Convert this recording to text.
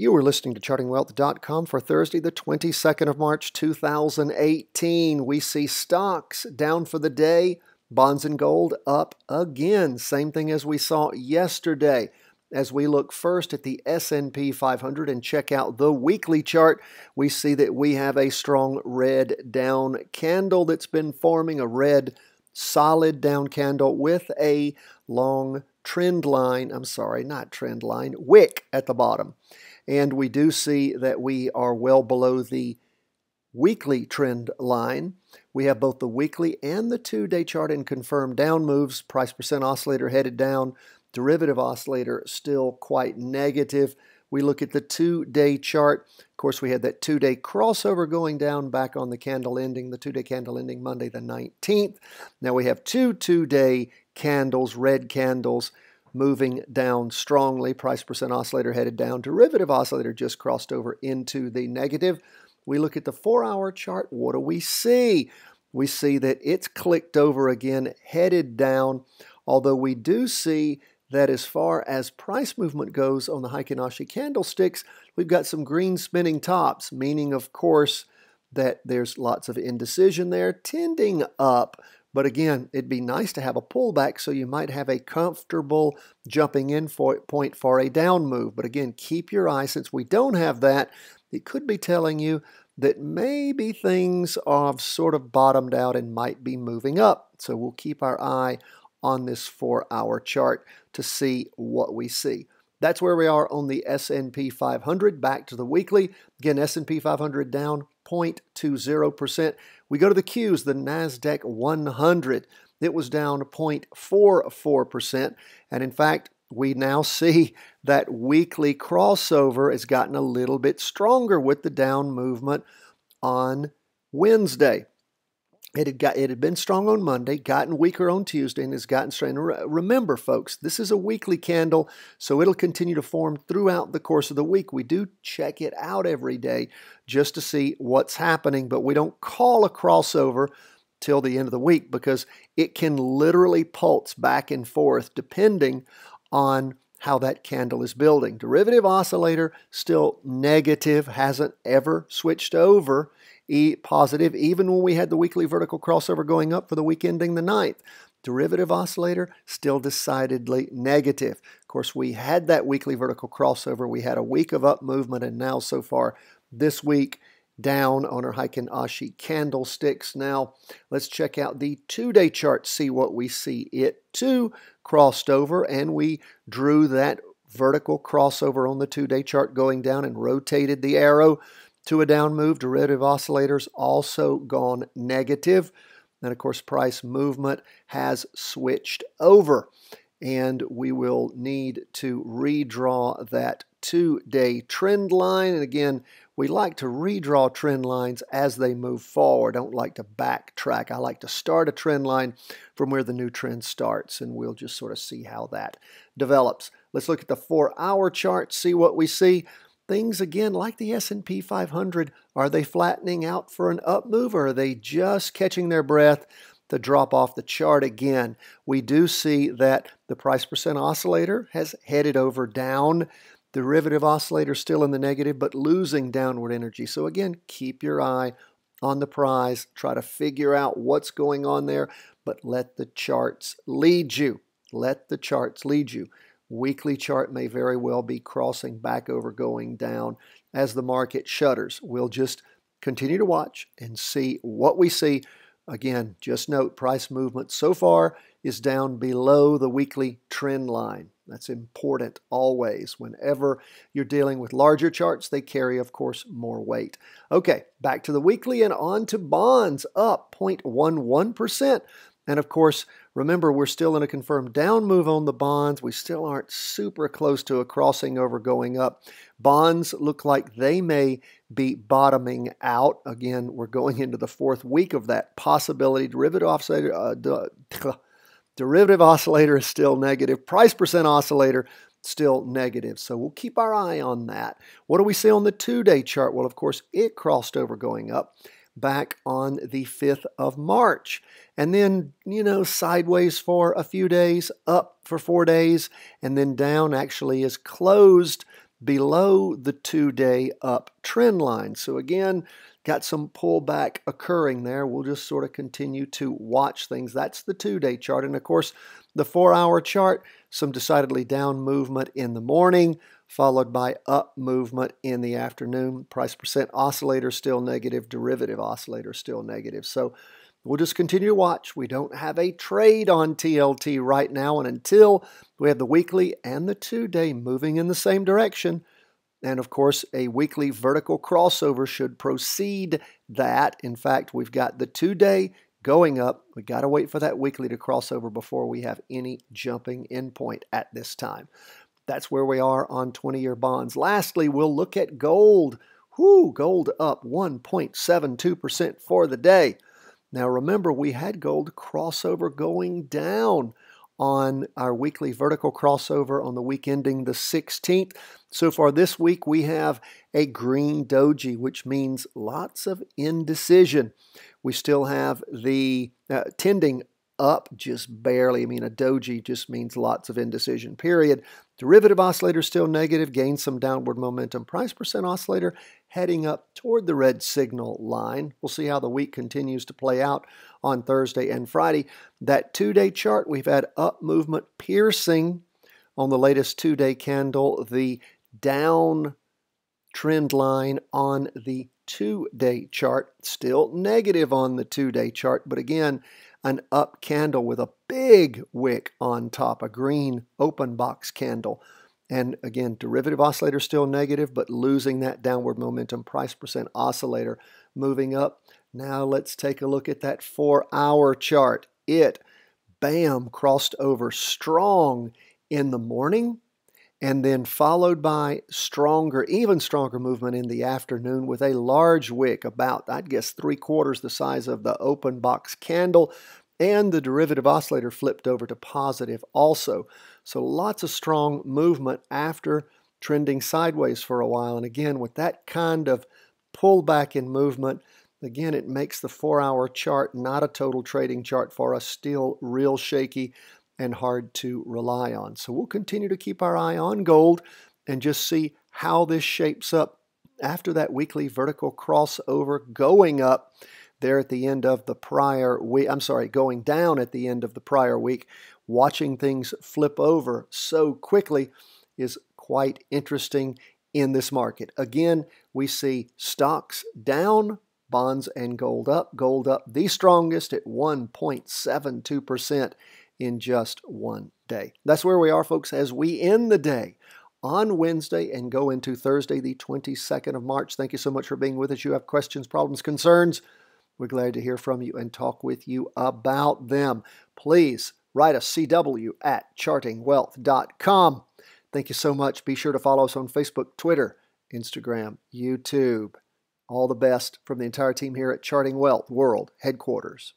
You are listening to chartingwealth.com for Thursday, the 22nd of March, 2018. We see stocks down for the day, bonds and gold up again. Same thing as we saw yesterday. As we look first at the S&P 500 and check out the weekly chart, we see that we have a strong red down candle that's been forming, a red solid down candle with a long trend line, wick at the bottom. And we do see that we are well below the weekly trend line. We have both the weekly and the two-day chart in confirmed down moves. Price percent oscillator headed down. Derivative oscillator still quite negative. We look at the two-day chart. Of course, we had that two-day crossover going down back on the candle ending, the two-day candle ending Monday the 19th. Now we have two two-day candles, red candles, moving down strongly. Price percent oscillator headed down. Derivative oscillator just crossed over into the negative. We look at the 4-hour chart. What do we see? We see that it's clicked over again, headed down, although we do see that as far as price movement goes on the Heikin-Ashi candlesticks, we've got some green spinning tops, meaning, of course, that there's lots of indecision there, tending up. But again, it'd be nice to have a pullback, so you might have a comfortable jumping in point for a down move. But again, keep your eye. Since we don't have that, it could be telling you that maybe things have sort of bottomed out and might be moving up. So we'll keep our eye on this 4-hour chart to see what we see. That's where we are on the S&P 500. Back to the weekly. Again, S&P 500 down 0.20%. We go to the Qs, the Nasdaq 100. It was down 0.44%. And in fact, we now see that weekly crossover has gotten a little bit stronger with the down movement on Wednesday. It had been strong on Monday, gotten weaker on Tuesday, and has gotten stronger. Remember, folks, this is a weekly candle, so it'll continue to form throughout the course of the week. We do check it out every day just to see what's happening, but we don't call a crossover till the end of the week because it can literally pulse back and forth depending on how that candle is building. Derivative oscillator still negative, hasn't ever switched over positive, even when we had the weekly vertical crossover going up for the week ending the 9th. Derivative oscillator still decidedly negative. Of course, we had that weekly vertical crossover. We had a week of up movement, and now so far this week down on our Heikin-Ashi candlesticks. Now, let's check out the two-day chart, see what we see. It too crossed over, and we drew that vertical crossover on the two-day chart going down and rotated the arrow to a down move. Derivative oscillators also gone negative. And of course, price movement has switched over. And we will need to redraw that two-day trend line. And again, we like to redraw trend lines as they move forward. I don't like to backtrack. I like to start a trend line from where the new trend starts, and we'll just sort of see how that develops. Let's look at the 4-hour chart, see what we see. Things, again, like the S&P 500, are they flattening out for an up move, or are they just catching their breath to drop off the chart again? We do see that the price percent oscillator has headed over down. Derivative oscillator still in the negative, but losing downward energy. So again, keep your eye on the prize. Try to figure out what's going on there, but let the charts lead you. Let the charts lead you. Weekly chart may very well be crossing back over, going down as the market shudders. We'll just continue to watch and see what we see. Again, just note price movement so far is down below the weekly trend line. That's important always. Whenever you're dealing with larger charts, they carry, of course, more weight. Okay, back to the weekly and on to bonds, up 0.11%. And of course, remember, we're still in a confirmed down move on the bonds. We still aren't super close to a crossing over going up. Bonds look like they may be bottoming out. Again, we're going into the 4th week of that possibility. Derivative oscillator is still negative. Price percent oscillator still negative. So we'll keep our eye on that. What do we see on the two-day chart? Well, of course, it crossed over going up back on the 5th of March. And then, sideways for a few days, up for 4 days, and then down actually is closed below the 2-day up trend line. So again, got some pullback occurring there. We'll just sort of continue to watch things. That's the 2-day chart. And of course, the 4-hour chart, some decidedly down movement in the morning, followed by up movement in the afternoon. Price percent oscillator still negative, derivative oscillator still negative. So we'll just continue to watch. We don't have a trade on TLT right now, and until we have the weekly and the 2-day moving in the same direction, and of course, a weekly vertical crossover should precede that. In fact, we've got the 2-day going up. We got to wait for that weekly to cross over before we have any jumping in point at this time. That's where we are on 20-year bonds. Lastly, we'll look at gold. Gold up 1.72% for the day. Now remember, we had gold crossover going down on our weekly vertical crossover on the week ending the 16th. So far this week, we have a green doji, which means lots of indecision. We still have the tending up just barely. I mean, a doji just means lots of indecision, period. Derivative oscillator still negative, gained some downward momentum. Price percent oscillator heading up toward the red signal line. We'll see how the week continues to play out on Thursday and Friday. That 2-day chart, we've had up movement piercing on the latest 2-day candle, the down trend line on the 2-day chart, still negative on the 2-day chart, but again, an up candle with a big wick on top, a green open box candle. And again, derivative oscillator still negative, but losing that downward momentum. Price percent oscillator moving up. Now let's take a look at that 4-hour chart. It, bam, crossed over strong in the morning, and then followed by stronger, even stronger movement in the afternoon with a large wick, about, I'd guess, 3/4 the size of the open box candle, and the derivative oscillator flipped over to positive also. So lots of strong movement after trending sideways for a while. And again, with that kind of pullback in movement, again, it makes the 4-hour chart not a total trading chart for us, still real shaky and hard to rely on. So we'll continue to keep our eye on gold and just see how this shapes up after that weekly vertical crossover going up there at the end of the prior week. Going down at the end of the prior week. Watching things flip over so quickly is quite interesting in this market. Again, we see stocks down, bonds and gold up the strongest at 1.72% in just one day. That's where we are, folks, as we end the day on Wednesday and go into Thursday, the 22nd of March. Thank you so much for being with us. You have questions, problems, concerns. We're glad to hear from you and talk with you about them. Please write us cw@chartingwealth.com. Thank you so much. Be sure to follow us on Facebook, Twitter, Instagram, YouTube. All the best from the entire team here at Charting Wealth World Headquarters.